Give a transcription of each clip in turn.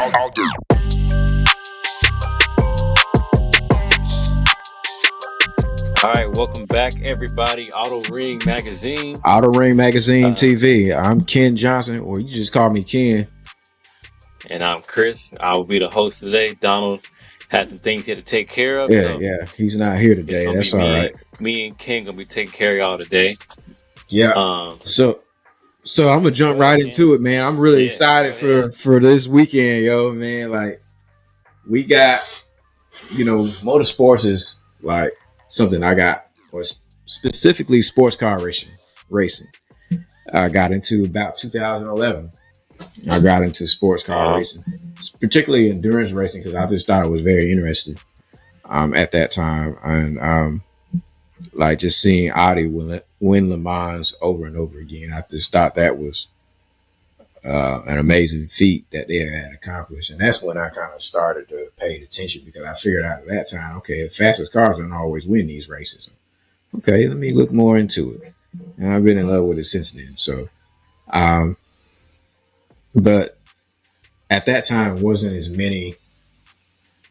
All right, welcome back, everybody. Auto Ring Magazine. Auto Ring Magazine TV. I'm Ken Johnson, or you just call me Ken. And I'm Chris. I will be the host today. Donald had some things he had to take care of. Yeah. He's not here today. That's all right. Me and Ken gonna be taking care of y'all today. Yeah. So I'm gonna jump right into it, man. I'm really excited for this weekend, yo, man. Like, we got, motorsports is like something I got, or specifically sports car racing. I got into about 2011. I got into sports car racing, particularly endurance racing, because I just thought it was very interesting at that time. And like just seeing Audi win Le Mans over and over again, I just thought that was an amazing feat that they had accomplished. And that's when I kind of started to pay attention, because I figured out at that time, okay, the fastest cars don't always win these races. Okay, let me look more into it. And I've been in love with it since then. So, but at that time, wasn't as many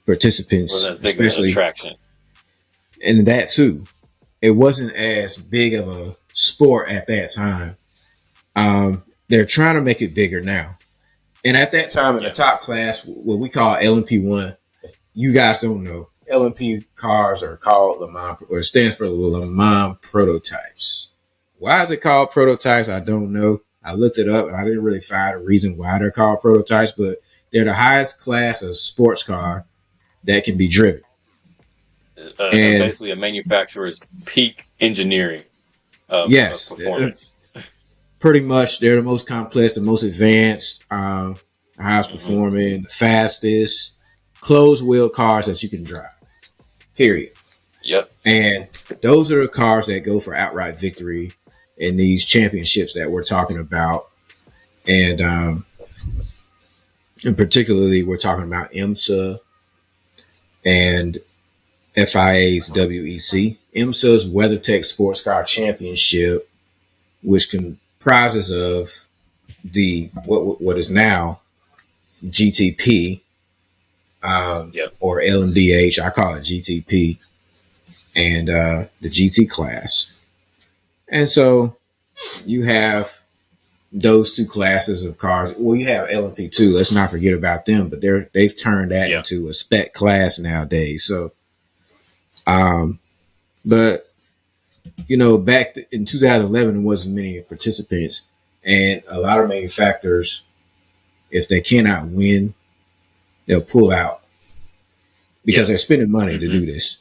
participants, especially attraction. And that too, it wasn't as big of a sport at that time. They're trying to make it bigger now. And at that time, in the top class, what we call LMP1, if you guys don't know, LMP cars are called Le Mans, or it stands for Le Mans prototypes. Why is it called prototypes? I don't know. I looked it up and I didn't really find a reason why they're called prototypes, but they're the highest class of sports car that can be driven. And basically a manufacturer's peak engineering of performance. Pretty much, they're the most complex, the most advanced, highest performing, the fastest, closed wheel cars that you can drive. Period. Yep. And those are the cars that go for outright victory in these championships that we're talking about. And particularly, we're talking about IMSA and FIA's WEC. IMSA's WeatherTech Sports Car Championship, which comprises of the what is now GTP or LMDH. I call it GTP, and the GT class. And so you have those two classes of cars. Well, you have LMP2. Let's not forget about them, but they've turned that into a spec class nowadays. So, but back in 2011, there wasn't many participants, and a lot of manufacturers, if they cannot win, they'll pull out because they're spending money to do this.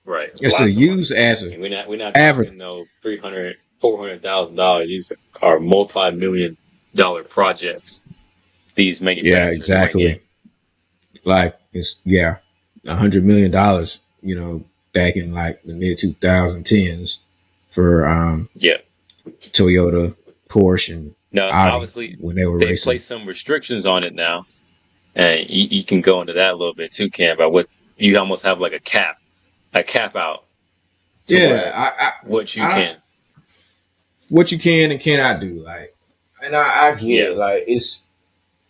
Right. And so use as a we're not average, $300,000, $400,000. These are multi-million-dollar projects. These manufacturers. Yeah, exactly. Like it's $100 million. Back in like the mid 2010s for Toyota, Porsche, and now Audi, obviously when they were racing. Placed some restrictions on it now, and you can go into that a little bit too, Cam, about what you almost have like a cap out. What you can and cannot do, like, and I get it. Like, it's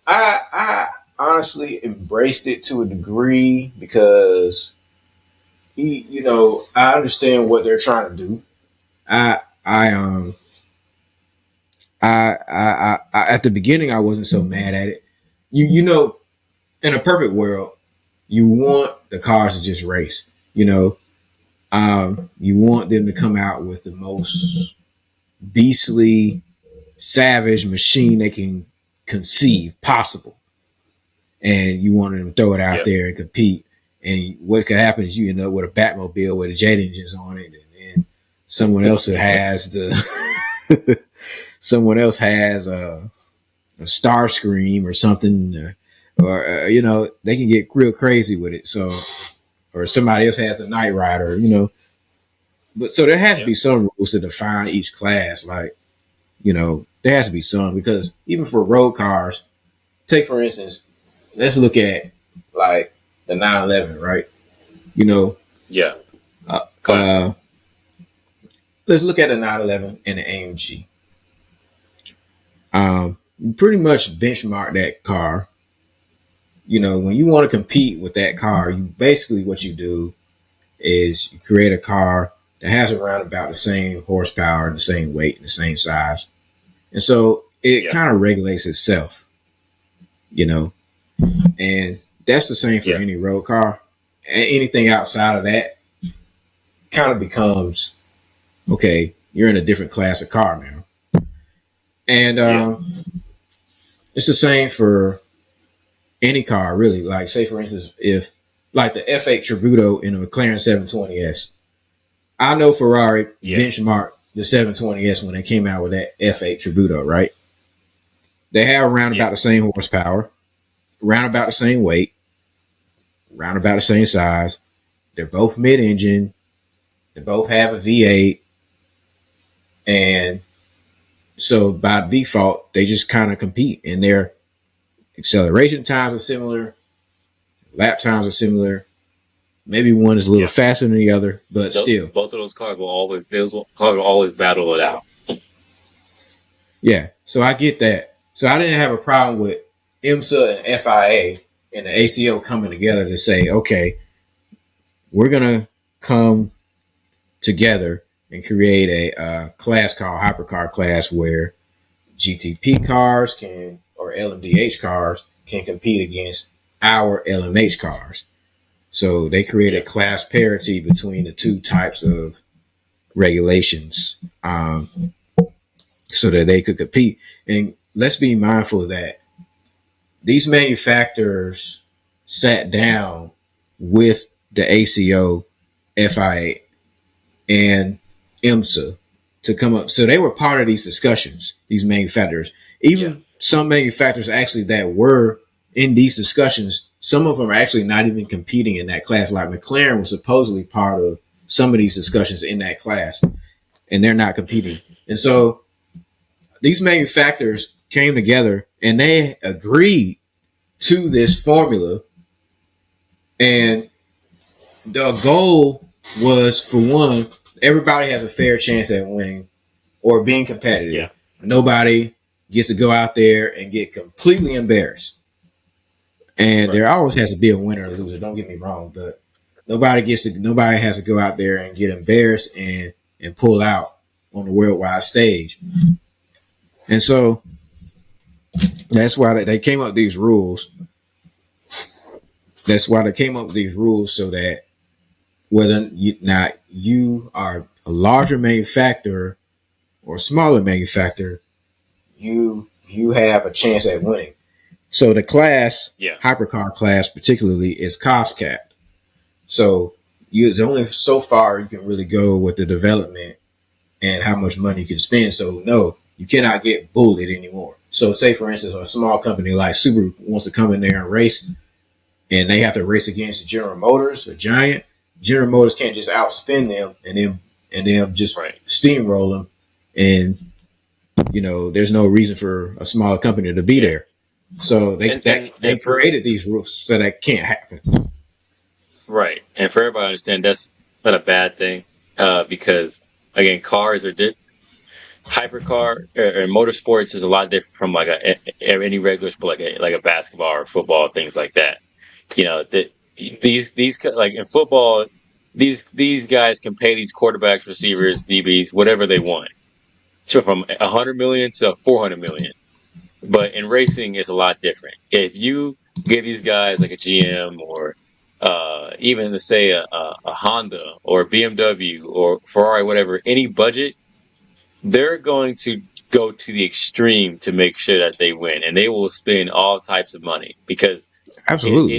I honestly embraced it to a degree because I understand what they're trying to do. I at the beginning I wasn't so mad at it. In a perfect world, you want the cars to just race. You want them to come out with the most beastly, savage machine they can conceive possible, and you want them to throw it out there and compete. And what could happen is you end up with a Batmobile with the jet engines on it, and then someone else has a Starscream or something, or they can get real crazy with it. So, or somebody else has a Knight Rider, But so there has to be some rules to define each class. Like, there has to be some, because even for road cars, take for instance, let's look at like the 911, right? Let's look at the 911 and the AMG. Pretty much benchmark that car when you want to compete with that car, you basically what you do is you create a car that has around about the same horsepower, the same weight, and the same size. And so it kind of regulates itself, and that's the same for any road car. Anything outside of that kind of becomes, okay, you're in a different class of car now. And it's the same for any car, really. Like, say, for instance, if like the F8 Tributo in a McLaren 720S, I know Ferrari benchmarked the 720S when they came out with that F8 Tributo, right? They have around about the same horsepower, around about the same weight, around about the same size. They're both mid-engine. They both have a V8. And so by default, they just kind of compete, and their acceleration times are similar, lap times are similar. Maybe one is a little faster than the other, but still. Both of those cars will always battle it out. Yeah, so I get that. So I didn't have a problem with IMSA and FIA and the ACO coming together to say, okay, we're going to come together and create a class called Hypercar class where GTP cars or LMDH cars can compete against our LMH cars. So they created class parity between the two types of regulations so that they could compete. And let's be mindful of that. These manufacturers sat down with the ACO, FIA, and IMSA to come up. So they were part of these discussions, these manufacturers. Even some manufacturers actually that were in these discussions, some of them are actually not even competing in that class. Like McLaren was supposedly part of some of these discussions in that class, and they're not competing. And so these manufacturers came together and they agreed to this formula. And the goal was, for one, everybody has a fair chance at winning or being competitive. Yeah. Nobody gets to go out there and get completely embarrassed. And there always has to be a winner or loser. Don't get me wrong, but nobody has to go out there and get embarrassed and pull out on the worldwide stage. And so that's why they came up with these rules. That's why they came up with these rules, so that whether you are a larger manufacturer or a smaller manufacturer, you have a chance at winning. So the class, hypercar class particularly, is cost capped. So there's only so far you can really go with the development and how much money you can spend. So no, you cannot get bullied anymore. So say, for instance, a small company like Subaru wants to come in there and race, and they have to race against General Motors, a giant. General Motors can't just outspin them and then just steamroll them. And, there's no reason for a smaller company to be there. So they created these rules so that can't happen. Right. And for everybody to understand, that's not a bad thing, because, again, cars are hypercar or motorsports is a lot different from like any regular sport, like a basketball or football, things like that. These like in football, these guys can pay these quarterbacks, receivers, DBs, whatever they want. So from 100 million to 400 million. But in racing, it's a lot different. If you give these guys like a GM or even to say a Honda or BMW or Ferrari, whatever, any budget, they're going to go to the extreme to make sure that they win, and they will spend all types of money because absolutely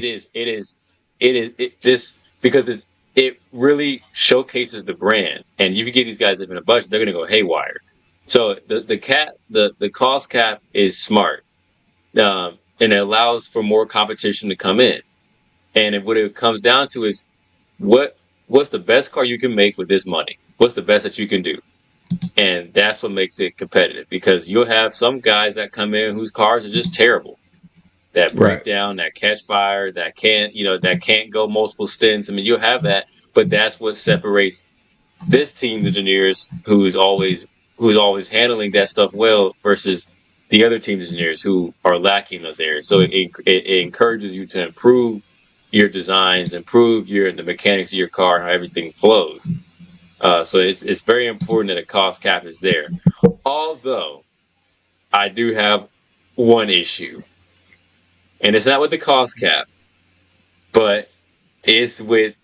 it really showcases the brand. And if you give these guys even a budget, they're going to go haywire. So the cost cap is smart, and it allows for more competition to come in. And what it comes down to is what's the best car you can make with this money? What's the best that you can do? And that's what makes it competitive, because you'll have some guys that come in whose cars are just terrible, that break down, that catch fire, that can't go multiple stints. I mean, you'll have that, but that's what separates this team's engineers who's always handling that stuff well versus the other team's engineers who are lacking in those areas. So it encourages you to improve your designs, improve the mechanics of your car, and how everything flows. So it's very important that a cost cap is there. Although I do have one issue, and it's not with the cost cap, but it's with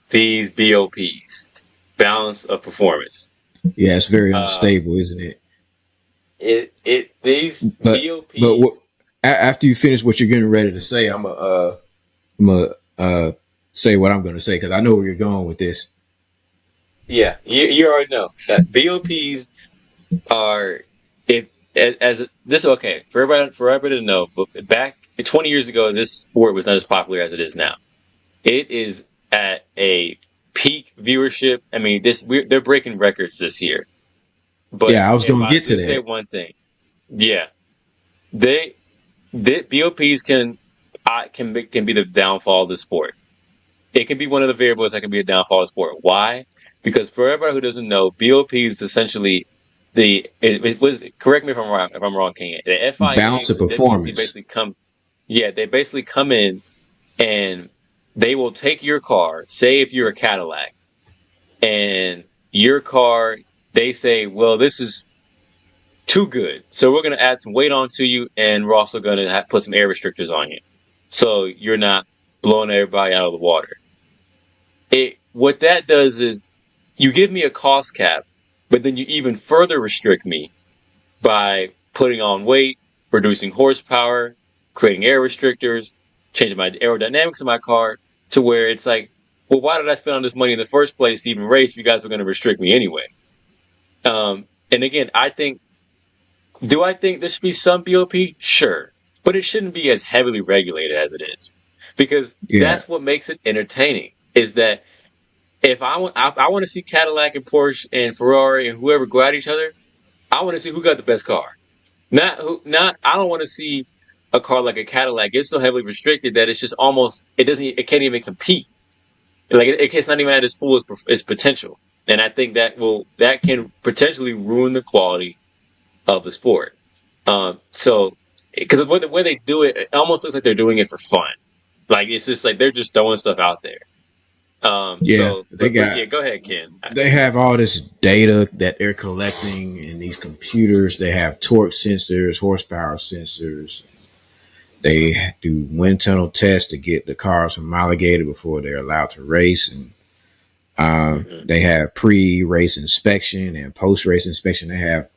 these BOPs, balance of performance. Yeah, it's very unstable, isn't it? These BOPs. But after you finish what you're getting ready to say, I'm gonna say what I'm gonna say because I know where you're going with this. Yeah, you already know that BOPs are okay for everybody to know. But back 20 years ago, this sport was not as popular as it is now. It is at a peak viewership. I mean, they're breaking records this year. But yeah, I was going to get to that. Say one thing. Yeah, BOPs can be the downfall of the sport. It can be one of the variables that can be a downfall of the sport. Why? Because for everybody who doesn't know, BOP is essentially it was, correct me if I'm wrong, King. The FIA balance of performance. They basically come in and they will take your car. Say if you're a Cadillac, and your car, they say, well, this is too good, so we're going to add some weight onto you, and we're also going to put some air restrictors on you, so you're not blowing everybody out of the water. What that does is you give me a cost cap, but then you even further restrict me by putting on weight, reducing horsepower, creating air restrictors, changing my aerodynamics of my car to where it's like, well, why did I spend all this money in the first place to even race if you guys were going to restrict me anyway? And again, do I think there should be some BOP? Sure. But it shouldn't be as heavily regulated as it is. Because that's what makes it entertaining, is that if I want to see Cadillac and Porsche and Ferrari and whoever go at each other, I want to see who got the best car. I don't want to see a car like a Cadillac. It's so heavily restricted that it's just it can't even compete. Like it's not even at its full its potential. And I think that can potentially ruin the quality of the sport. So because the way they do it, it almost looks like they're doing it for fun. Like it's just like they're just throwing stuff out there. Go ahead, Ken. They have all this data that they're collecting in these computers. They have torque sensors, horsepower sensors. They do wind tunnel tests to get the cars homologated before they're allowed to race. And they have pre-race inspection and post-race inspection. They have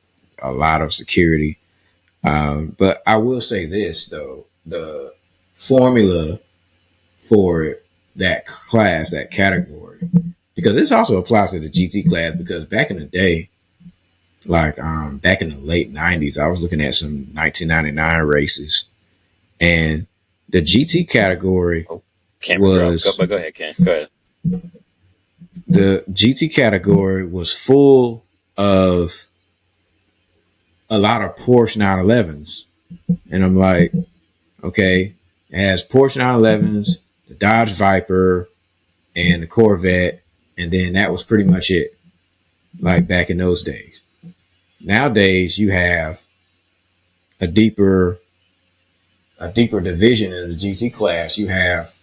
a lot of security. But I will say this, though. The formula for that class, that category, because this also applies to the GT class, because back in the day, like back in the late 90s, I was looking at some 1999 races, and the GT category go ahead, Ken. Go ahead. The GT category was full of a lot of Porsche 911s, and I'm like, okay, it has Porsche 911s, the Dodge Viper, and the Corvette, and then that was pretty much it, like back in those days. Nowadays, you have a deeper division in the GT class. You have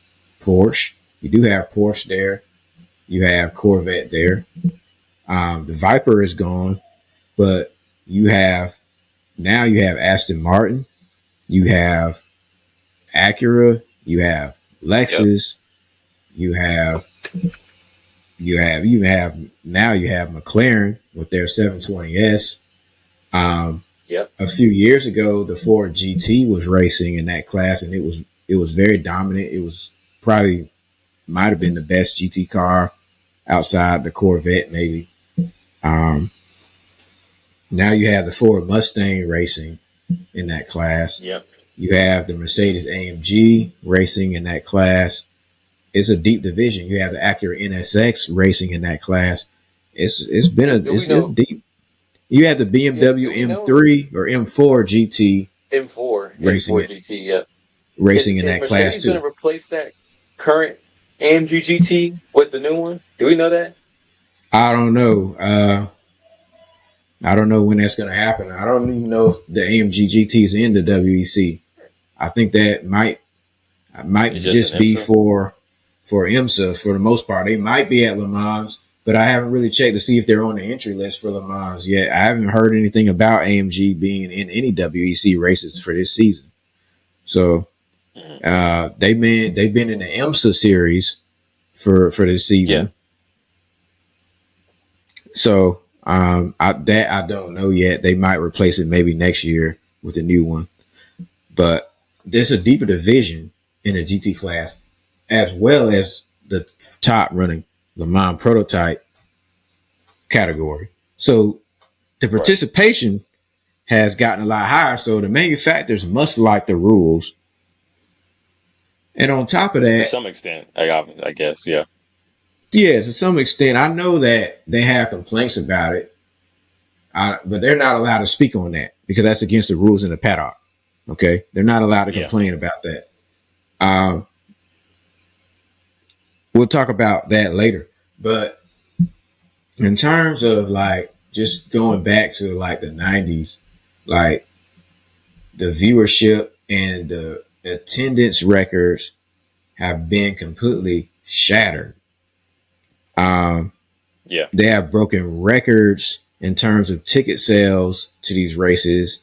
Porsche. You do have Porsche there. You have Corvette there. The Viper is gone, but you have Aston Martin. You have Acura. You have Lexus. Yep. You have McLaren with their 720S. A few years ago, the Ford GT was racing in that class, and it was very dominant. It was might have been the best GT car outside the Corvette, maybe. Now you have the Ford Mustang racing in that class. Yep. You have the Mercedes AMG racing in that class. It's a deep division. You have the Acura NSX racing in that class. It's deep. You have the BMW M3 or M4 GT. M4 GT, yeah. Racing in that class Mercedes too. Going to replace that current AMG GT with the new one? Do we know that? I don't know. I don't know when that's going to happen. I don't even know if the AMG GT is in the WEC. I think that might just be for IMSA for the most part. They might be at Le Mans, but I haven't really checked to see if they're on the entry list for Le Mans yet. I haven't heard anything about AMG being in any WEC races for this season. So they've been in the IMSA series for this season. Yeah. So I don't know yet. They might replace it maybe next year with a new one. But there's a deeper division in the GT class, as well as the top running Le Mans prototype category. So the participation has gotten a lot higher. So the manufacturers must like the rules. And on top of that, to some extent, I guess, yeah. Yeah, to some extent. I know that they have complaints about it, but they're not allowed to speak on that because that's against the rules in the paddock. Okay, they're not allowed to complain about that. We'll talk about that later. But in terms of like just going back to like the 90s, like the viewership and the attendance records have been completely shattered. They have broken records in terms of ticket sales to these races.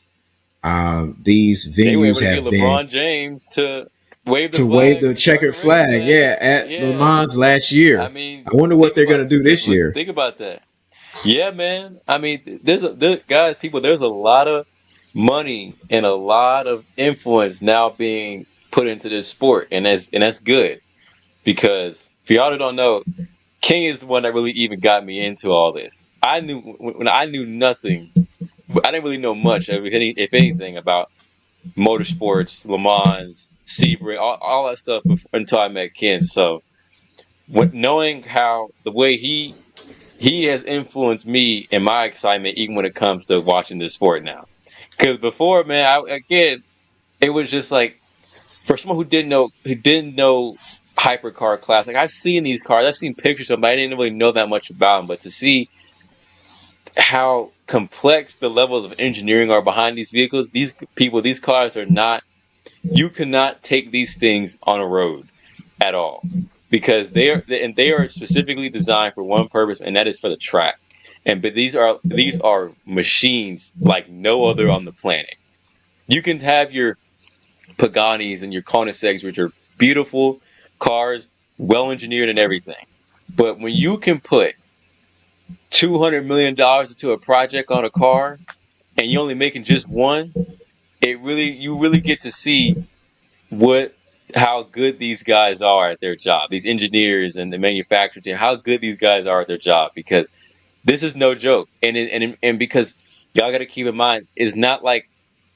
These venues have been LeBron James to wave the checkered flag. At Le Mans last year. I mean, I wonder what they're going to do this year. Think about that. Yeah, man. I mean, there's a lot of money and a lot of influence now being put into this sport, and that's good, because for y'all who don't know, King is the one that really even got me into all this. I knew nothing. I didn't really know much, if anything, about motorsports, Le Mans, Sebring, all that stuff until I met Ken. So, knowing how the way he has influenced me and my excitement, even when it comes to watching this sport now. Because before, man, it was just like, for someone who didn't know hypercar class, like, I've seen these cars, I've seen pictures of them, but I didn't really know that much about them. But to see how complex the levels of engineering are behind these vehicles, these cars are not, you cannot take these things on a road at all, because they are specifically designed for one purpose, and that is for the track. But these are machines like no other on the planet. You can have your Paganis and your Koenigseggs, which are beautiful cars, well engineered and everything, but when you can put $200 million into a project on a car and you're only making just one, you really get to see how good these guys are at their job, these engineers and the manufacturing team, how good these guys are at their job, because this is no joke. And because y'all got to keep in mind, it's not like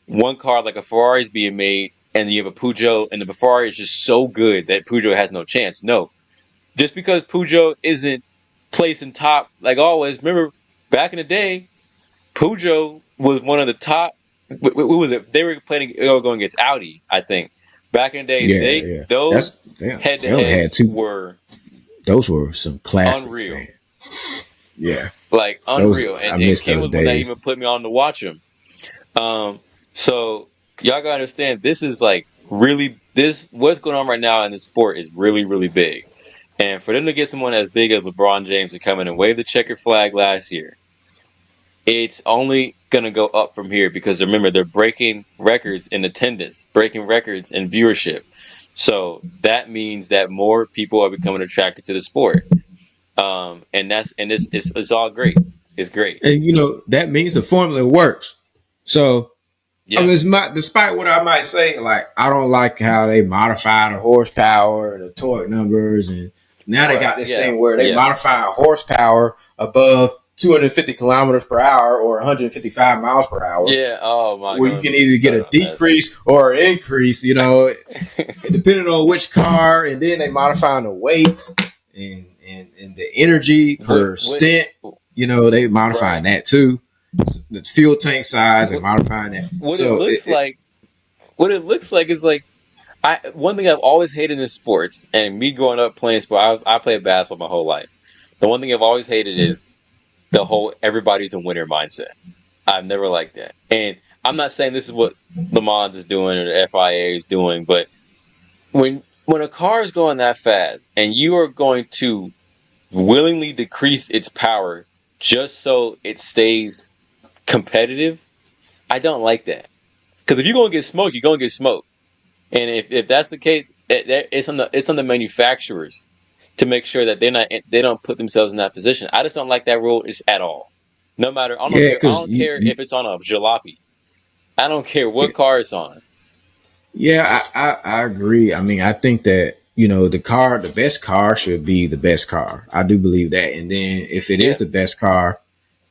one car like a Ferrari is being made and you have a Peugeot and the Ferrari is just so good that Peugeot has no chance. No, just because Peugeot isn't placing top like always. Remember, back in the day, Peugeot was one of the top. What was it? They were going against Audi, I think. Back in the day, those head-to-heads were some classics, unreal. Man. Yeah, like unreal. And Ken was one that even put me on to watch them. So y'all gotta understand, this is like what's going on right now in this sport is really, really big. And for them to get someone as big as LeBron James to come in and wave the checkered flag last year, it's only going to go up from here, because remember, they're breaking records in attendance, breaking records in viewership. So that means that more people are becoming attracted to the sport. And it's all great. It's great. And that means the formula works. So I mean, despite what I might say, like, I don't like how they modify the horsepower, the torque numbers, and now they got this thing where they modify horsepower above 250 kilometers per hour or 155 miles per hour. Yeah. Oh my God. Where you can either get a decrease or an increase, depending on which car, and then they modify the weights and the energy per stint. They modifying that too. The fuel tank size and modifying that. What it looks like is like, one thing I've always hated in sports, and me growing up playing sport, I played basketball my whole life. The one thing I've always hated is the whole everybody's a winner mindset. I've never liked that. And I'm not saying this is what Le Mans is doing or the FIA is doing, but when a car is going that fast and you are going to willingly decrease its power just so it stays competitive, I don't like that. Because if you're gonna get smoked, you're gonna get smoked. And if that's the case, it's on the manufacturers to make sure that they don't put themselves in that position. I just don't like that rule at all. No matter, I don't care if it's on a jalopy. I don't care what car it's on. Yeah, I agree. I mean, I think that, the best car should be the best car. I do believe that. And then if it is the best car,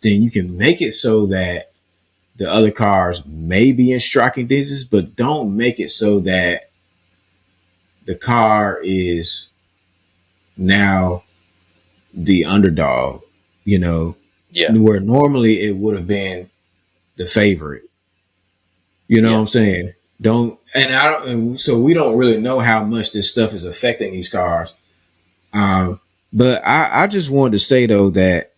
then you can make it so that the other cars may be in striking distance, but don't make it so that the car is now the underdog, where normally it would have been the favorite. You know what I'm saying? So we don't really know how much this stuff is affecting these cars. But I just wanted to say though that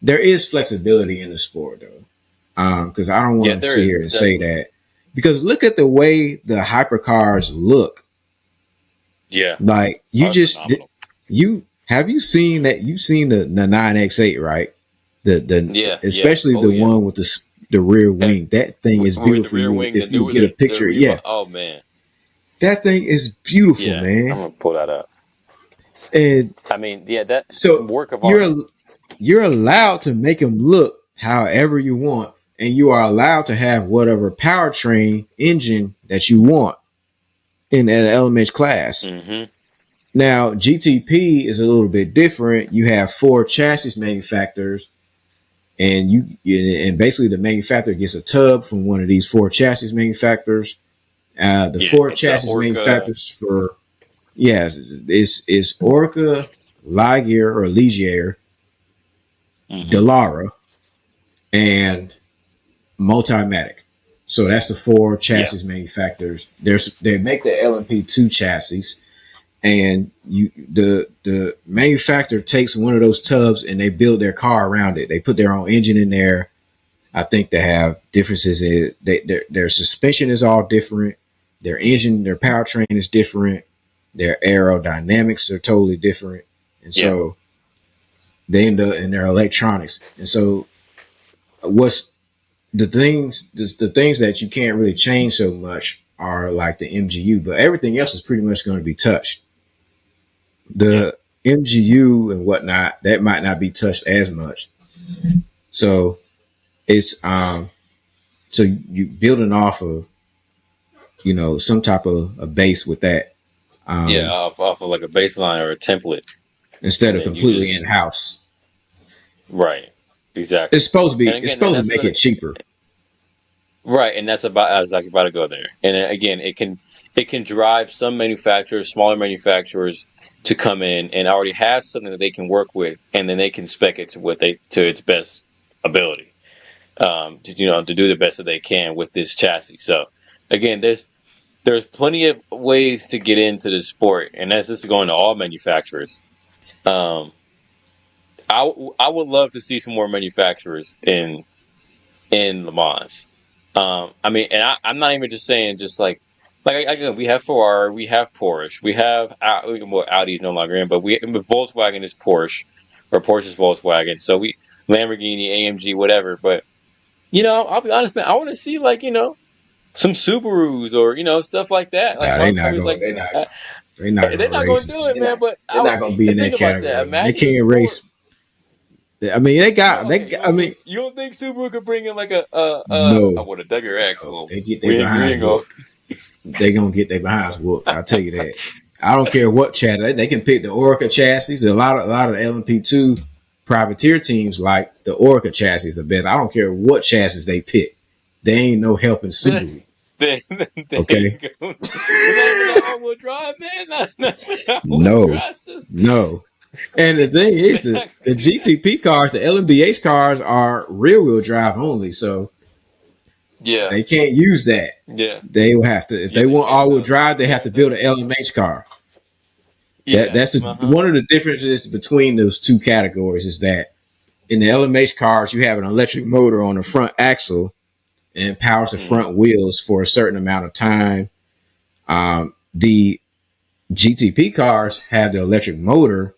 there is flexibility in the sport though. Because I don't want to sit here and say that, because look at the way the hypercars look. Yeah. Like have you seen that? You've seen the 9X8, right? Especially the one with the rear wing. That thing is beautiful. If you get a picture, oh man, that thing is beautiful, man. I'm gonna pull that up. And I mean, that work of art. You're allowed to make them look however you want, and you are allowed to have whatever powertrain engine that you want in an LMH class. Mm-hmm. Now, GTP is a little bit different. You have 4 chassis manufacturers, and basically the manufacturer gets a tub from one of these 4 chassis manufacturers. The 4 chassis manufacturers is Orca, Ligier, Dallara, and Multimatic. So that's the 4 chassis manufacturers. They make the LMP2 chassis, and the manufacturer takes one of those tubs and they build their car around it. They put their own engine in there. I think they have differences. Their suspension is all different. Their engine, their powertrain is different. Their aerodynamics are totally different. And so they end up in their electronics. And so what's the things that you can't really change so much are like the MGU, but everything else is pretty much going to be touched. The MGU and whatnot, that might not be touched as much. So it's so you building off of some type of a base with that. Off of like a baseline or a template instead of completely in house. Right. Exactly. It's supposed to be. It's supposed to make it cheaper. Right, and I was about to go there. And again, it can drive some manufacturers, smaller manufacturers, to come in and already have something that they can work with, and then they can spec it to its best ability, to do the best that they can with this chassis. So again, there's plenty of ways to get into the sport, and this is going to all manufacturers. I would love to see some more manufacturers in Le Mans. I mean, and I'm not even just saying we have Ferrari, we have Porsche, we have Audi is no longer in, but Volkswagen is Porsche, or Porsche is Volkswagen. So Lamborghini, AMG, whatever. But I'll be honest, man, I want to see some Subarus or stuff like that. Like they're not going to do it, man. But they're not going to be in that category. They can't race. I mean, I mean, you don't think Subaru could bring in like a WRX? No, they get their behinds whooped. They gonna get their behinds whooped. I'll tell you that. I don't care what chassis. They can pick the Orca chassis. A lot of the LMP2 privateer teams like the Orca chassis the best. I don't care what chassis they pick. They ain't no helping Subaru. Okay. All-wheel drive, man. No. And the thing is, the GTP cars, the LMDH cars are rear-wheel drive only, so they can't use that. Yeah, they will have to. If they want all-wheel drive, they have to build an LMH car. That's one of the differences between those two categories is that in the LMH cars, you have an electric motor on the front axle and it powers the front wheels for a certain amount of time. The GTP cars have the electric motor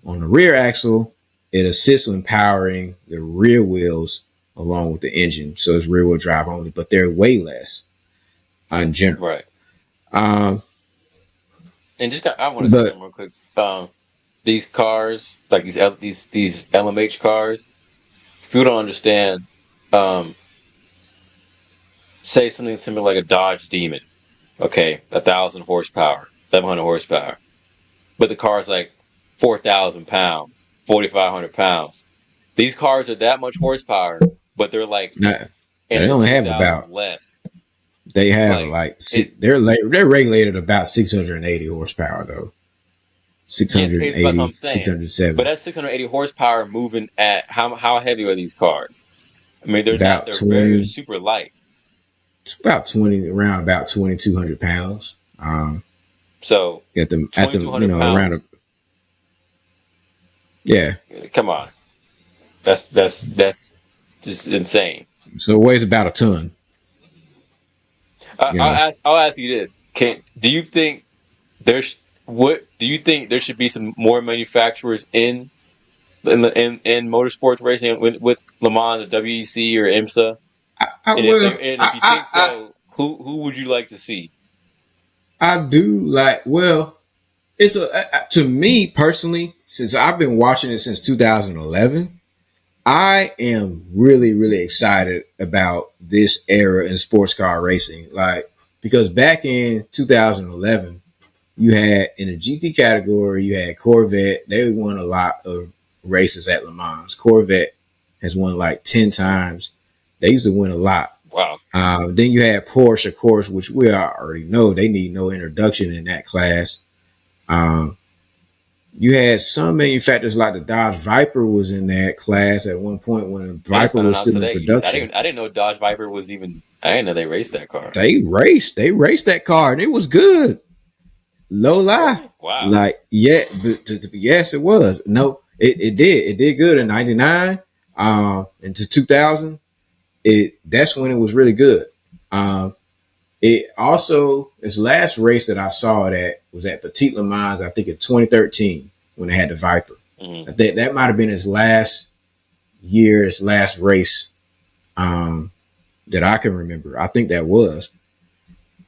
on the rear axle. It assists in powering the rear wheels along with the engine. So it's rear wheel drive only, but they're way less in general. Right. And just I want to say something real quick. These cars, like these LMH cars, people don't understand. Say something similar like a Dodge Demon. Okay, 1,000 horsepower, 1,100 horsepower, but the car's like 4,000 pounds, 4,500 pounds. These cars are that much horsepower, but they're like they only have about less. They have they're regulated about 680 horsepower though. 680, 670. But that's 680 horsepower moving at how heavy are these cars? I mean, they're very super light. It's about 2,200 pounds. So at the around Come on, that's just insane. So it weighs about a ton. I'll ask you this: do you think there should be some more manufacturers in motorsports racing with Le Mans, the WEC or IMSA? If you think so, who would you like to see? I do like. Well, it's to me personally, since I've been watching it since 2011. I am really, really excited about this era in sports car racing. Because back in 2011, you had in the GT category, you had Corvette. They won a lot of races at Le Mans. Corvette has won like 10 times. They used to win a lot. Wow. Then you had Porsche, of course, which we already know they need no introduction in that class. You had some manufacturers like the Dodge Viper was in that class at one point when the Viper was still in production. I didn't know Dodge Viper was even. I didn't know they raced that car. They raced that car and it was good. No lie. Wow. Yes, it was. No, it did good in '99. Into 2000. That's when it was really good. It also, its last race that I saw it at was at Petit Le Mans, I think in 2013 when they had the Viper. Mm-hmm. That might have been its last year, its last race that I can remember. I think that was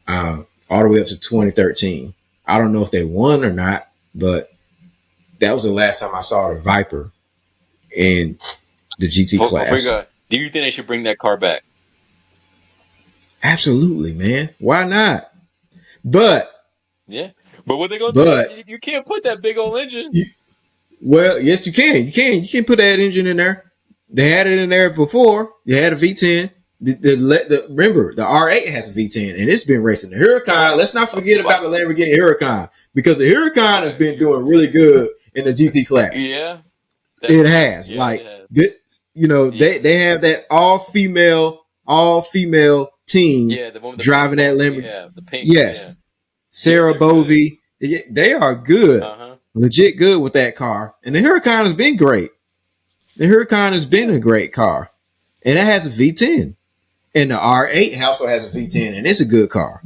all the way up to 2013. I don't know if they won or not, but that was the last time I saw the Viper in the GT class. Do you think they should bring that car back? Absolutely, man. Why not? But what they gonna do? You can't put that big old engine. Yes, you can. You can put that engine in there. They had it in there before. You had a V10. Remember, the R8 has a V10, and it's been racing. The Huracan. Let's not forget about the Lamborghini Huracan, because the Huracan has been doing really good in the GT class. Yeah, it has. They have that all female team driving that Lamborghini. Yeah, the pink. Yes. Yeah. Sarah Bovey. They are good. Legit good with that car. And the Huracan has been great. The Huracan has been a great car. And it has a V10. And the R8 also has a V10, and it's a good car.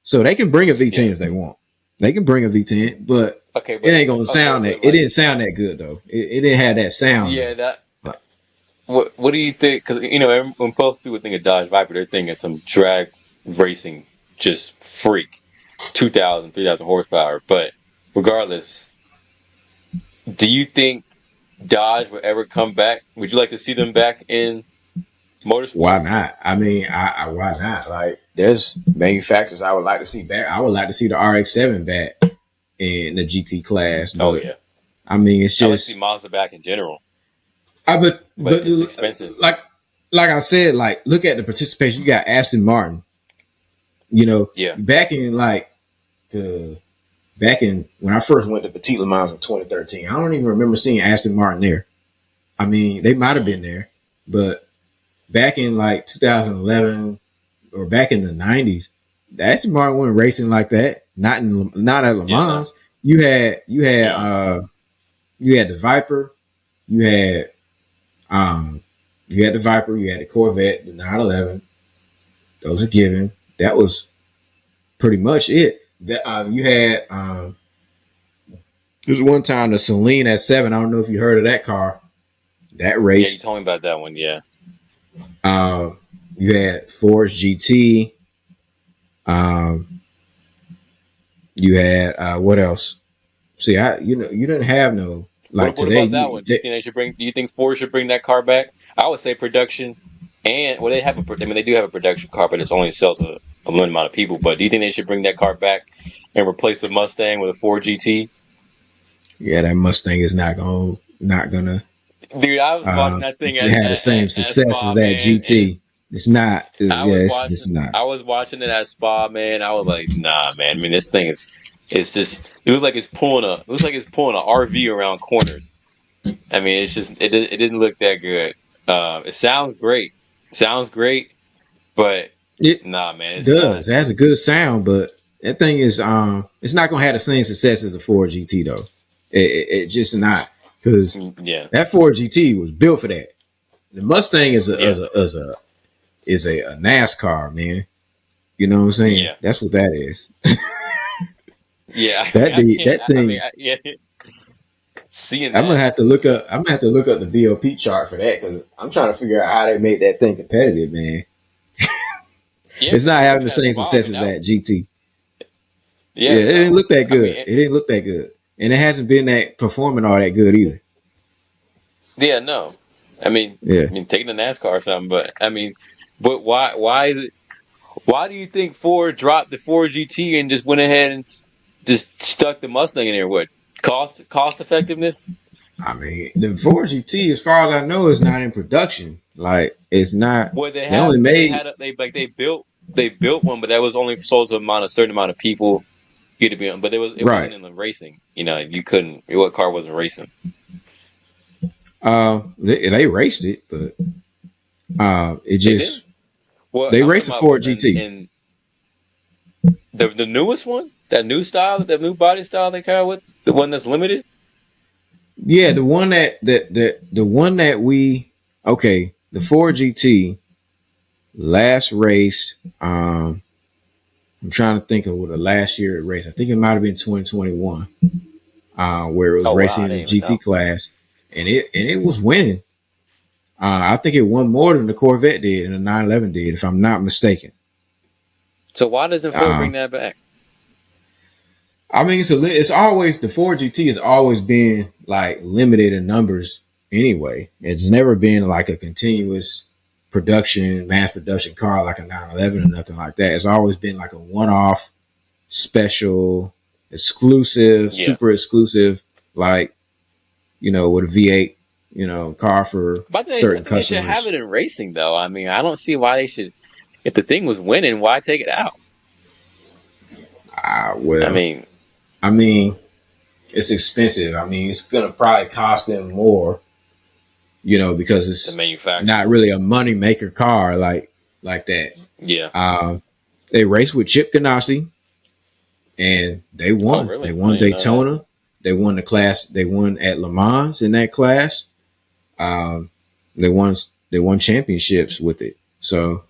So they can bring a V10 if they want. They can bring a V10, but it ain't going to sound that. It didn't sound that good, though. It didn't have that sound. Yeah, What do you think? Because when most people think of Dodge Viper, they're thinking some drag racing, just freak, 2,000, 3,000 horsepower. But regardless, do you think Dodge will ever come back? Would you like to see them back in motorsports? Why not? I mean, why not? Like, there's manufacturers I would like to see back. I would like to see the RX-7 back in the GT class. But, I mean, it's just. I would see Mazda back in general. But it's expensive. Like I said, look at the participation. You got Aston Martin. Back in when I first went to Petit Le Mans in 2013, I don't even remember seeing Aston Martin there. I mean, they might have been there, but back in 2011 or back in the 90s, the Aston Martin wasn't racing like that. Not at Le Mans. You had the Viper. You had You had the Viper, you had the Corvette, the 911. Those are given. That was pretty much it. You had there was one time the Celine S7. I don't know if you heard of that car. That race. Yeah, you told me about that one. Yeah. You had Ford's GT. You had what else? See, you didn't have no like what today. About that one? Do you think they should bring? Do you think Ford should bring that car back? I would say production, and they have they do have a production car, but it's only sell to a limited amount of people. But do you think they should bring that car back and replace the Mustang with a Ford GT? Yeah, that Mustang is not gonna. Dude, I was watching that thing. It had the same success as that GT. It's not. It's not. I was watching it at Spa, man. I was like, nah, man. I mean, this thing is. It's just. It looks like it's pulling a. It looks like it's pulling an RV around corners. I mean, it's just. It didn't look that good. It sounds great. But nah, man. It does. It has a good sound, but that thing is. It's not gonna have the same success as the Ford GT though. It just not. Because that Ford GT was built for that. The Mustang is a NASCAR, man. You know what I'm saying? Yeah. That's what that is. Yeah. that thing. Seeing that. I'm gonna have to look up the VOP chart for that because I'm trying to figure out how they made that thing competitive, man. It's not having the same success as that GT. Yeah, it didn't look that good. It didn't look that good. And it hasn't been that performing all that good either. Yeah, no. I mean, taking the NASCAR or something, but why is it? Why do you think Ford dropped the Ford GT and just went ahead and just stuck the Mustang in there? What cost effectiveness? I mean, the Ford GT, as far as I know, is not in production. Like, it's not. Well, they built one, but that was only sold to a certain amount of people. But it wasn't in the racing. You couldn't. What car wasn't racing? They raced it, but it just they raced the Ford GT. The newest one, that new style, that new body style they come with, the one that's limited. Yeah, the one the Ford GT last raced. I'm trying to think of what the last year it raced. I think it might have been 2021, where it was racing in the GT class, and it was winning. I think it won more than the Corvette did and the 911 did, if I'm not mistaken. So why doesn't Ford bring that back? I mean, it's always the Ford GT has always been like limited in numbers anyway. It's never been like a continuous mass production car like a 911 or nothing like that. It's always been like a one-off, special, exclusive, super exclusive, like with a V8, car for certain customers. They should have it in racing, though. I mean, I don't see why they should. If the thing was winning, why take it out? I mean, it's expensive. I mean, it's gonna probably cost them more. Because it's not really a money maker car like that. Yeah. They raced with Chip Ganassi, and they won. Oh, really? They won Daytona. They won the class. They won at Le Mans in that class. They won championships with it. So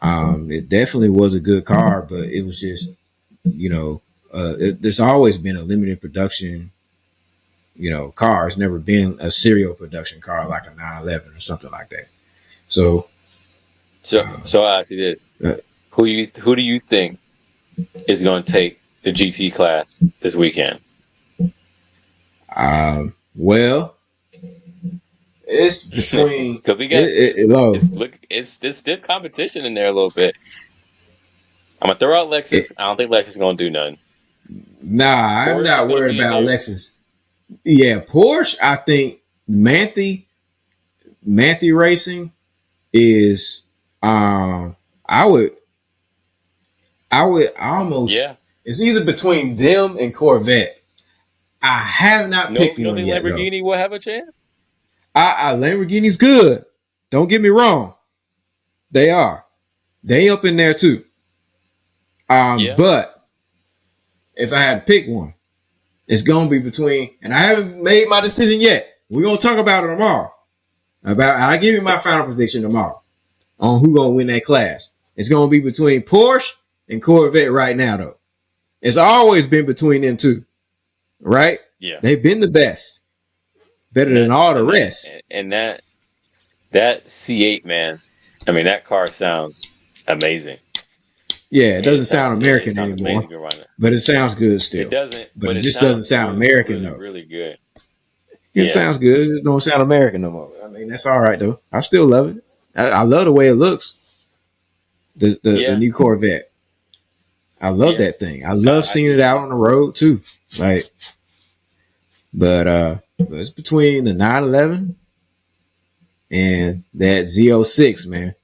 it definitely was a good car, but it was just there's always been a limited production. Car. It's never been a serial production car like a 911 or something like that. So I ask you this: who do you think is going to take the GT class this weekend? Well, it's between because we got it's stiff competition in there a little bit. I'm gonna throw out Lexus. I don't think Lexus is gonna do nothing. Nah, I'm not worried about Lexus. Yeah, Porsche. I think Manthey Racing is. I would almost. Yeah. It's either between them and Corvette. I have not picked one yet. You don't think Lamborghini will have a chance? Lamborghini's good. Don't get me wrong. They are. They up in there too. But if I had to pick one, it's gonna be between, and I haven't made my decision yet. We're gonna talk about it tomorrow. I'll give you my final prediction tomorrow on who gonna win that class. It's gonna be between Porsche and Corvette right now, though. It's always been between them two, right? Yeah, they've been the best, better than all the rest. And that C8, man. I mean, that car sounds amazing. Yeah, it doesn't sound American anymore, but it sounds good still. It doesn't, but it just doesn't sound American really, though. Really good. It sounds good. It just don't sound American no more. I mean, that's all right though. I still love it. I love the way it looks. The new Corvette. I love that thing. I love seeing it out on the road too. Like, but it's between the 911 and that Z06, man.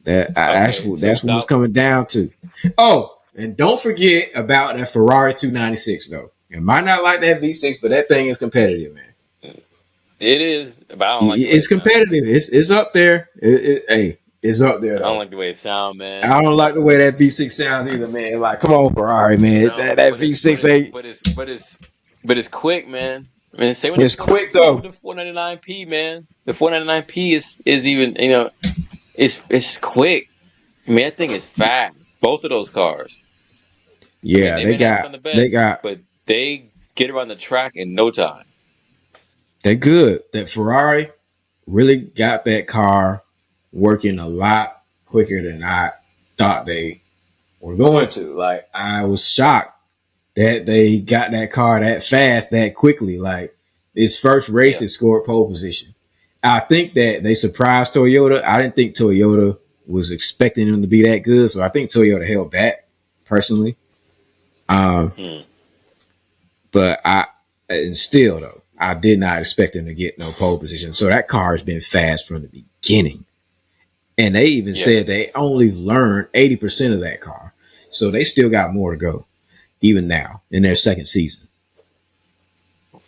That's what it's coming down to. Oh, and don't forget about that Ferrari 296 though. You might not like that V6, but that thing is competitive, man. It is, but I don't like it's competitive. It's up there. It's up there. Though. I don't like the way it sounds, man. I don't like the way that V6 sounds either, man. Like, come on, Ferrari, man. No, that V6 ain't. But it's quick, man. I mean, it's quick though. The 499p, man. The 499p is even, it's quick. I mean, that thing is fast. Both of those cars. Yeah, they got, but they get around the track in no time. They're good. That Ferrari really got that car working a lot quicker than I thought they were going to. Like, I was shocked that they got that car that fast, that quickly. Like, his first race, it scored pole position. I think that they surprised Toyota. I didn't think Toyota was expecting them to be that good, so I think Toyota held back, personally. But still, though, I did not expect them to get no pole position. So that car has been fast from the beginning. And they even said they only learned 80% of that car. So they still got more to go, even now, in their second season.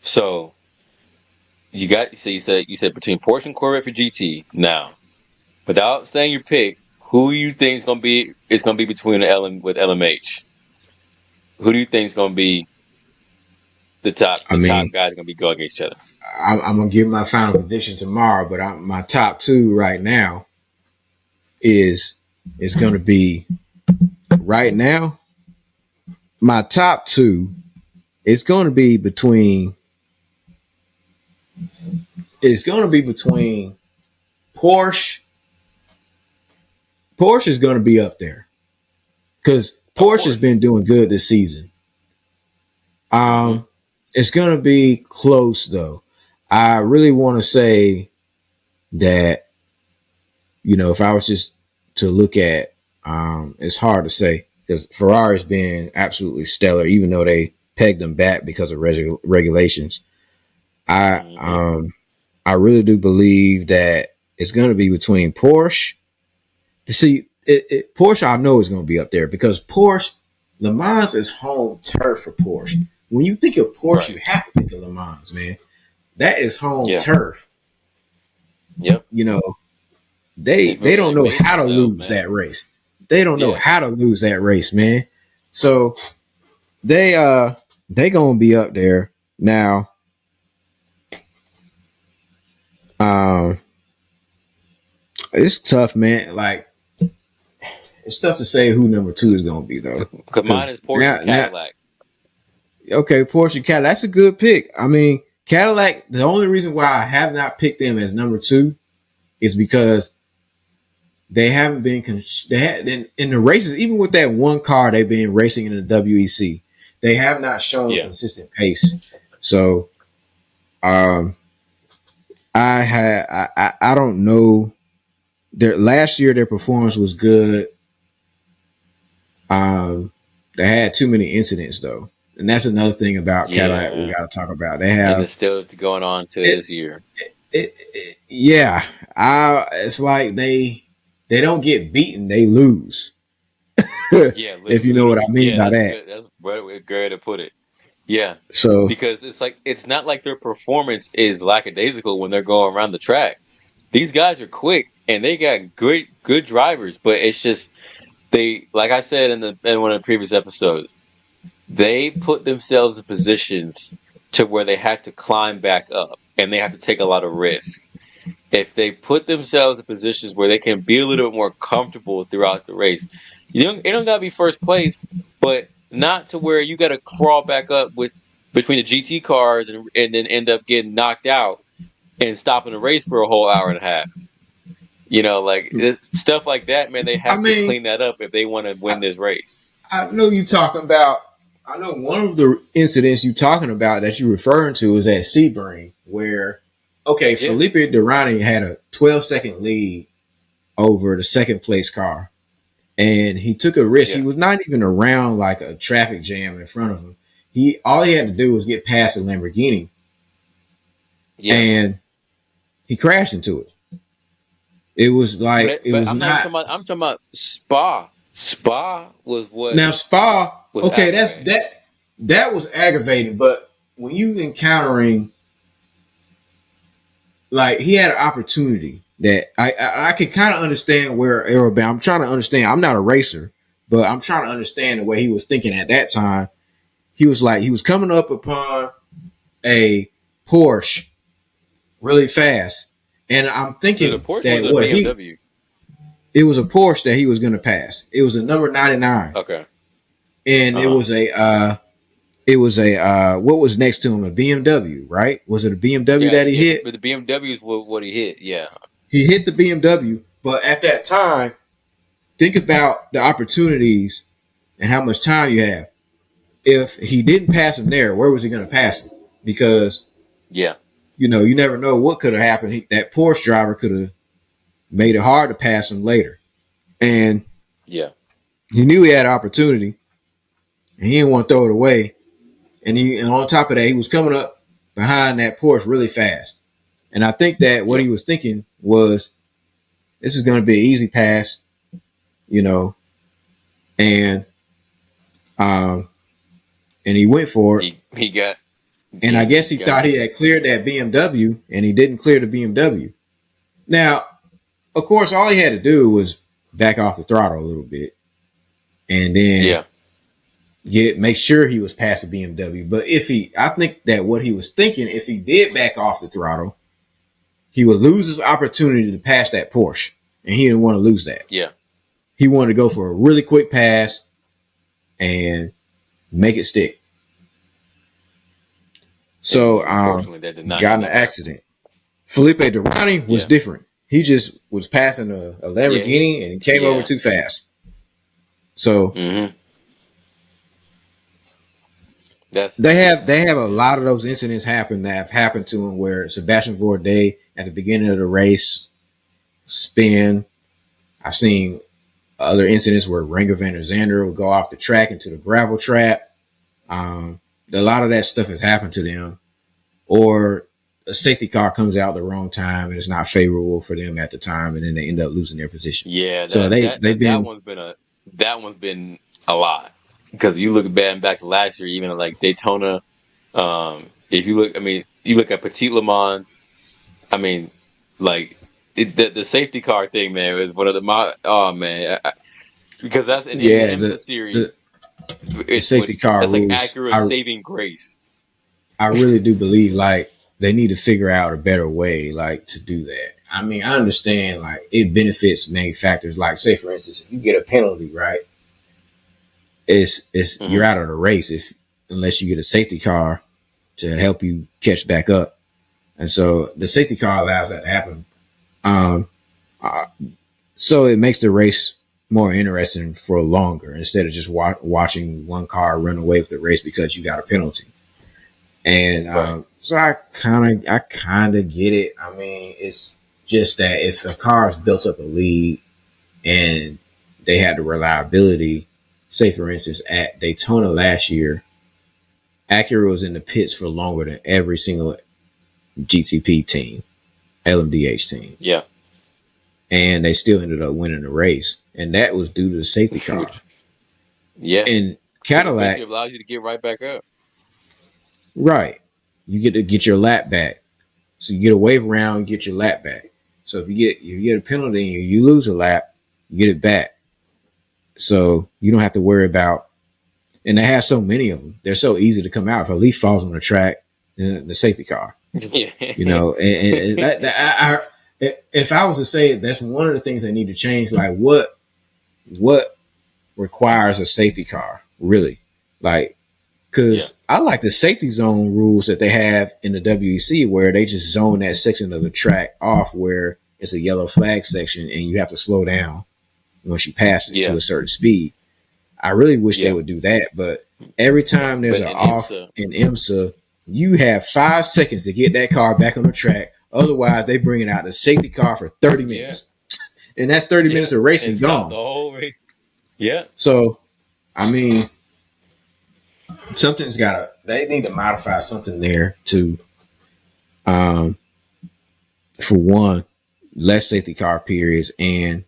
So you said between Porsche and Corvette for GT. Now, without saying your pick, who you think is gonna be between the LMH? Who do you think is gonna be the top guys are gonna be going against each other? I'm gonna give my final prediction tomorrow, but my top two right now is gonna be right now. My top two is gonna be between. It's gonna be between Porsche. Porsche is gonna be up there because Porsche has been doing good this season. It's going to be close, though. I really want to say that, if I was just to look at, it's hard to say because Ferrari's been absolutely stellar, even though they pegged them back because of regulations. I really do believe that it's going to be between Porsche. See, Porsche, I know is going to be up there because Porsche, Le Mans is home turf for Porsche. When you think of Porsche, you have to think of Le Mans, man. That is home turf. Yep. They don't know how to lose that race. They don't know how to lose that race, man. So they gonna be up there now. It's tough, man. Like, it's tough to say who number two is gonna be, though. Because mine is Porsche and Cadillac. Okay, Porsche Cadillac. That's a good pick. I mean, Cadillac, the only reason why I have not picked them as number two is because they haven't been in the races, even with that one car they've been racing in the WEC, they have not shown consistent pace. So I don't know. Last year their performance was good. They had too many incidents though. And that's another thing about Cadillac we got to talk about. They have, and it's still going on to this year. It's like they don't get beaten, they lose. If you know what I mean by that. Good. That's great way to put it. Yeah. So because it's not like their performance is lackadaisical when they're going around the track. These guys are quick and they got good drivers, but it's just like I said in one of the previous episodes. They put themselves in positions to where they have to climb back up and they have to take a lot of risk. if they put themselves in positions where they can be a little bit more comfortable throughout the race, it don't gotta be first place, but not to where you gotta crawl back up with between the GT cars and then end up getting knocked out and stopping the race for a whole hour and a half. Like stuff like that, man. They have to clean that up if they want to win this race. I know you talking about. I know one of the incidents you talking about that you're referring to is at Sebring, where Felipe Durrani had a 12-second lead over the second place car, and he took a risk. Yeah. He was not even around like a traffic jam in front of him. All he had to do was get past a Lamborghini, and he crashed into it. It was like I'm talking about Spa. Spa was what? Now Spa. Okay, that was aggravating. But when you encountering, like, he had an opportunity that I can kind of understand where Aerobound. I'm trying to understand. I'm not a racer, but I'm trying to understand the way he was thinking at that time. He was coming up upon a Porsche really fast. And I'm thinking that it was a Porsche that he was going to pass. It was a number 99. Okay. And it was a what was next to him? A BMW, right? Was it a BMW that he hit? But the BMW is what he hit. Yeah. He hit the BMW, but at that time, think about the opportunities and how much time you have. If he didn't pass him there, where was he going to pass him? Because you never know what could have happened. That Porsche driver could have made it hard to pass him later. And he knew he had an opportunity, and he didn't want to throw it away. And on top of that, he was coming up behind that Porsche really fast. And I think that what he was thinking was, this is going to be an easy pass, and he went for it. And I guess he thought he had cleared that BMW, and he didn't clear the BMW. Now, of course, all he had to do was back off the throttle a little bit, and then make sure he was past the BMW. But I think that what he was thinking, if he did back off the throttle, he would lose his opportunity to pass that Porsche, and he didn't want to lose that. Yeah, he wanted to go for a really quick pass and make it stick. So, got in an accident. Felipe Durrani was different. He just was passing a Lamborghini and he came over too fast. So they have a lot of those incidents that have happened to him, where Sebastian Bourdais at the beginning of the race spin. I've seen other incidents where Renger van der Zande will go off the track into the gravel trap. A lot of that stuff has happened to them, or a safety car comes out the wrong time and it's not favorable for them at the time, and then they end up losing their position. Yeah, that one's been a lot, because you look back to last year, even like Daytona. If you look at Petit Le Mans. I mean, like the safety car thing, man, is one of because that's in the IMSA series. It's safety car that's rules. Like Acura's saving grace. I really do believe they need to figure out a better way to do that. I mean, I understand it benefits manufacturers. Like, say for instance, if you get a penalty, right? It's you're out of the race unless you get a safety car to help you catch back up. And so the safety car allows that to happen. So it makes the race more interesting for longer, instead of just watching one car run away with the race because you got a penalty. And so I kind of get it. I mean, it's just that if a car has built up a lead and they had the reliability, say for instance at Daytona last year, Acura was in the pits for longer than every single GTP team, LMDH team. Yeah. And they still ended up winning the race. And that was due to the safety car. Yeah. And Cadillac it allows you to get right back up. Right. You get to get your lap back. So you get a wave around and get your lap back. So if you get a penalty and you lose a lap, you get it back. So you don't have to worry about, and they have so many of them. They're so easy to come out. If a leaf falls on the track, then the safety car. Yeah. And if I was to say that's one of the things they need to change, like what requires a safety car, really? Like, because I like the safety zone rules that they have in the WEC where they just zone that section of the track off where it's a yellow flag section and you have to slow down once you pass it to a certain speed. I really wish they would do that, but every time there's an off in IMSA, you have 5 seconds to get that car back on the track. Otherwise, they bring it out the safety car for 30 minutes. And that's 30 minutes of racing gone. The whole race. Yeah. So, I mean, they need to modify something there to, for one, less safety car periods, and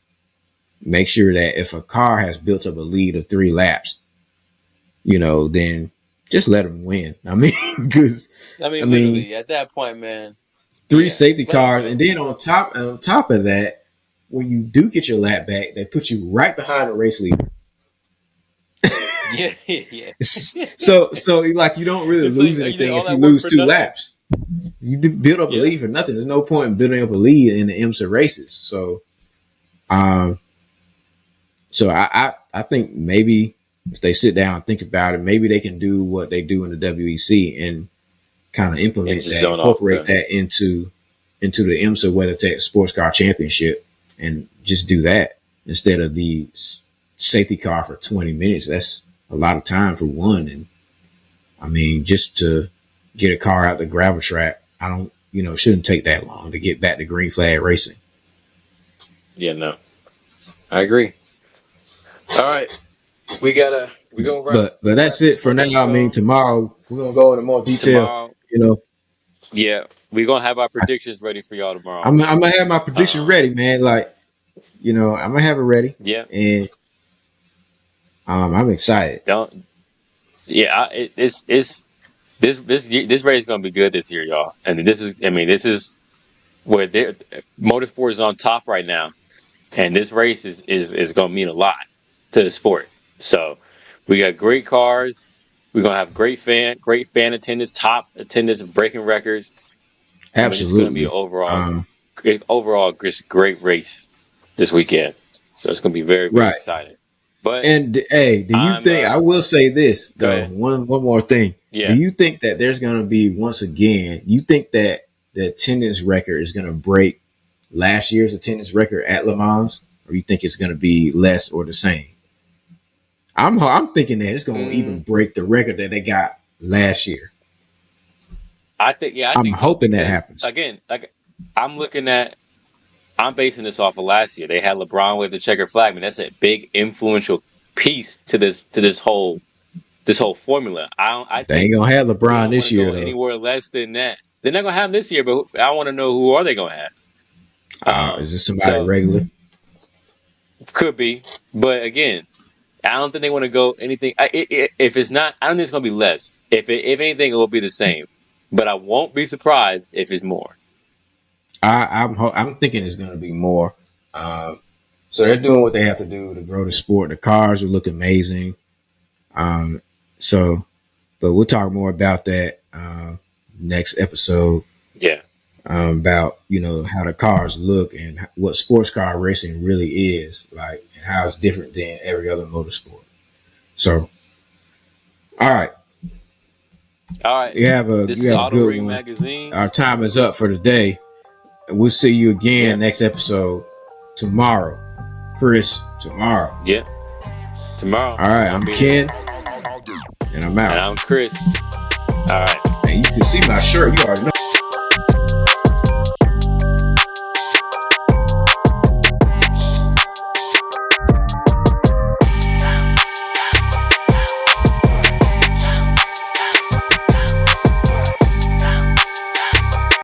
make sure that if a car has built up a lead of 3 laps, then just let them win. I mean, because literally at that point, man, 3 safety cars, and then on top of that, when you do get your lap back, they put you right behind the race leader. yeah. So like you don't really lose anything if you lose 2 laps. You build up a lead for nothing. There's no point in building up a lead in the IMSA races. So, I think maybe if they sit down and think about it, maybe they can do what they do in the WEC and kind of implement that, incorporate that into the IMSA WeatherTech Sports Car Championship, and just do that instead of the safety car for 20 minutes. That's a lot of time for one. And I mean, just to get a car out the gravel track, shouldn't take that long to get back to green flag racing. Yeah, no, I agree. All right, we go. But that's it for now. I mean, tomorrow we're gonna go into more detail. Yeah, we're gonna have our predictions ready for y'all tomorrow. I'm gonna have my prediction ready, man. Like, I'm gonna have it ready. Yeah, and I'm excited. This race is gonna be good this year, y'all. And this is where motorsport is on top right now, and this race is gonna mean a lot to the sport. So we got great cars. We're gonna have great fan attendance, top attendance, breaking records. Absolutely, it's gonna be overall just great race this weekend. So it's gonna be very, very exciting. But hey, do you think I will say this though? One more thing. Yeah. Do you think that there's gonna be once again? You think that the attendance record is gonna break last year's attendance record at Le Mans, or you think it's gonna be less or the same? I'm thinking that it's gonna even break the record that they got last year. I'm hoping that happens. Again, like I'm basing this off of last year. They had LeBron with the checker flag. I mean, that's a big influential piece to this whole formula. They ain't gonna have LeBron this year though. Anywhere less than that. They're not gonna have him this year, but I want to know who are they gonna have? Is this somebody regular? Could be, but again, I don't think they want to go anything. If it's not, I don't think it's gonna be less. If anything, it will be the same. But I won't be surprised if it's more. I'm thinking it's going to be more. So they're doing what they have to do to grow the sport. The cars will look amazing. But we'll talk more about that next episode. Yeah. About how the cars look and what sports car racing really is like, and how it's different than every other motorsport. So, all right. You have a good one. Magazine. Our time is up for today. We'll see you again next episode tomorrow. Chris, tomorrow. Yeah. Tomorrow. All right. I'm Ken. And I'm out. And I'm Chris. All right. And you can see my shirt. You already know.